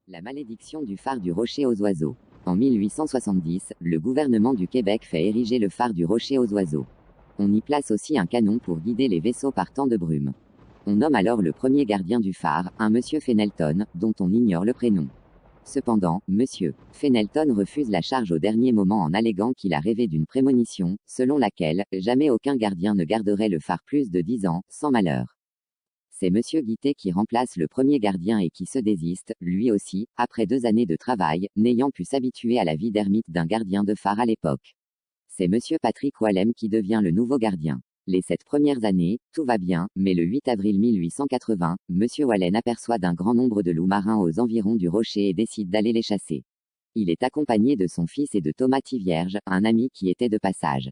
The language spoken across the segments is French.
La malédiction du phare du Rocher aux oiseaux. En 1870, le gouvernement du Québec fait ériger le phare du Rocher aux oiseaux. On y place aussi un canon pour guider les vaisseaux par temps de brume. On nomme alors le premier gardien du phare, un monsieur Fenelton, dont on ignore le prénom. Cependant, monsieur Fenelton refuse la charge au dernier moment en alléguant qu'il a rêvé d'une prémonition, selon laquelle jamais aucun gardien ne garderait le phare plus de 10 ans, sans malheur. C'est monsieur Guittet qui remplace le premier gardien et qui se désiste, lui aussi, après 2 années de travail, n'ayant pu s'habituer à la vie d'ermite d'un gardien de phare à l'époque. C'est monsieur Patrick Wallem qui devient le nouveau gardien. Les 7 premières années, tout va bien, mais le 8 avril 1880, monsieur Wallem aperçoit d'un grand nombre de loups marins aux environs du rocher et décide d'aller les chasser. Il est accompagné de son fils et de Thomas Tivierge, un ami qui était de passage.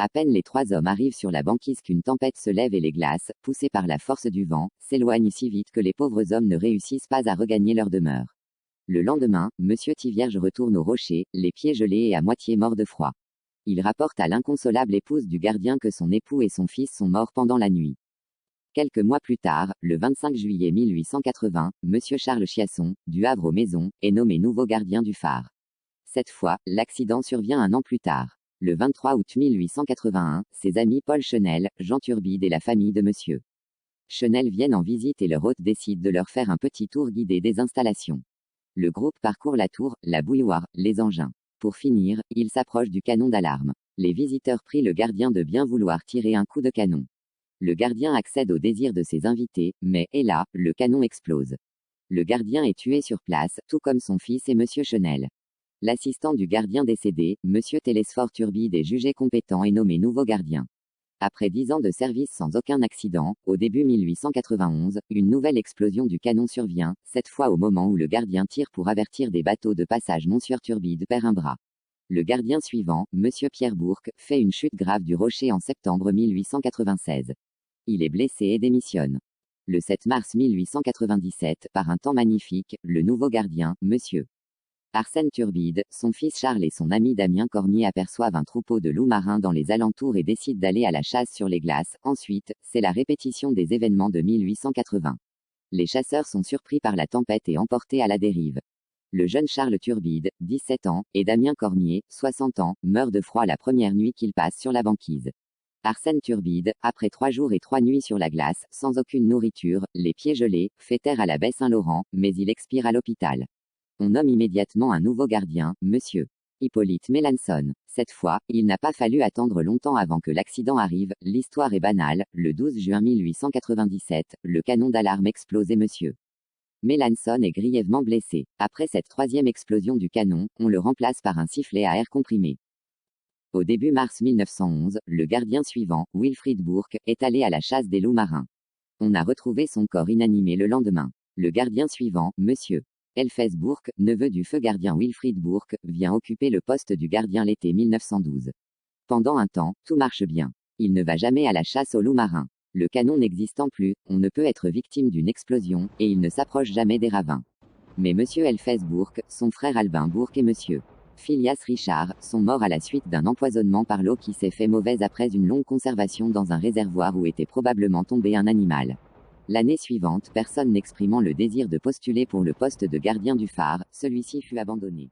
À peine les 3 hommes arrivent sur la banquise qu'une tempête se lève et les glaces, poussées par la force du vent, s'éloignent si vite que les pauvres hommes ne réussissent pas à regagner leur demeure. Le lendemain, monsieur Tivierge retourne au rocher, les pieds gelés et à moitié mort de froid. Il rapporte à l'inconsolable épouse du gardien que son époux et son fils sont morts pendant la nuit. Quelques mois plus tard, le 25 juillet 1880, monsieur Charles Chiasson, du Havre aux Maisons, est nommé nouveau gardien du phare. Cette fois, l'accident survient un an plus tard. Le 23 août 1881, ses amis Paul Chenel, Jean Turbide et la famille de monsieur Chenel viennent en visite et leur hôte décide de leur faire un petit tour guidé des installations. Le groupe parcourt la tour, la bouilloire, les engins. Pour finir, il s'approche du canon d'alarme. Les visiteurs prient le gardien de bien vouloir tirer un coup de canon. Le gardien accède au désir de ses invités, mais, et là, le canon explose. Le gardien est tué sur place, tout comme son fils et monsieur Chenel. L'assistant du gardien décédé, monsieur Télesphore Turbide est jugé compétent et nommé nouveau gardien. Après 10 ans de service sans aucun accident, au début 1891, une nouvelle explosion du canon survient, cette fois au moment où le gardien tire pour avertir des bateaux de passage. Monsieur Turbide perd un bras. Le gardien suivant, monsieur Pierre Bourque, fait une chute grave du rocher en septembre 1896. Il est blessé et démissionne. Le 7 mars 1897, par un temps magnifique, le nouveau gardien, monsieur Arsène Turbide, son fils Charles et son ami Damien Cormier aperçoivent un troupeau de loups marins dans les alentours et décident d'aller à la chasse sur les glaces. Ensuite, c'est la répétition des événements de 1880. Les chasseurs sont surpris par la tempête et emportés à la dérive. Le jeune Charles Turbide, 17 ans, et Damien Cormier, 60 ans, meurent de froid la première nuit qu'ils passent sur la banquise. Arsène Turbide, après 3 jours et 3 nuits sur la glace, sans aucune nourriture, les pieds gelés, fait terre à la baie Saint-Laurent, mais il expire à l'hôpital. On nomme immédiatement un nouveau gardien, monsieur Hippolyte Mélanson. Cette fois, il n'a pas fallu attendre longtemps avant que l'accident arrive. L'histoire est banale. Le 12 juin 1897, le canon d'alarme explose et monsieur Mélanson est grièvement blessé. Après cette 3e explosion du canon, on le remplace par un sifflet à air comprimé. Au début mars 1911, le gardien suivant, Wilfrid Bourque, est allé à la chasse des loups marins. On a retrouvé son corps inanimé le lendemain. Le gardien suivant, monsieur Elphès Bourque, neveu du feu gardien Wilfrid Bourque, vient occuper le poste du gardien l'été 1912. Pendant un temps, tout marche bien. Il ne va jamais à la chasse aux loups marins. Le canon n'existant plus, on ne peut être victime d'une explosion, et il ne s'approche jamais des ravins. Mais monsieur Elphès Bourque, son frère Albin Bourque et monsieur Phileas Richard, sont morts à la suite d'un empoisonnement par l'eau qui s'est fait mauvaise après une longue conservation dans un réservoir où était probablement tombé un animal. L'année suivante, personne n'exprimant le désir de postuler pour le poste de gardien du phare, celui-ci fut abandonné.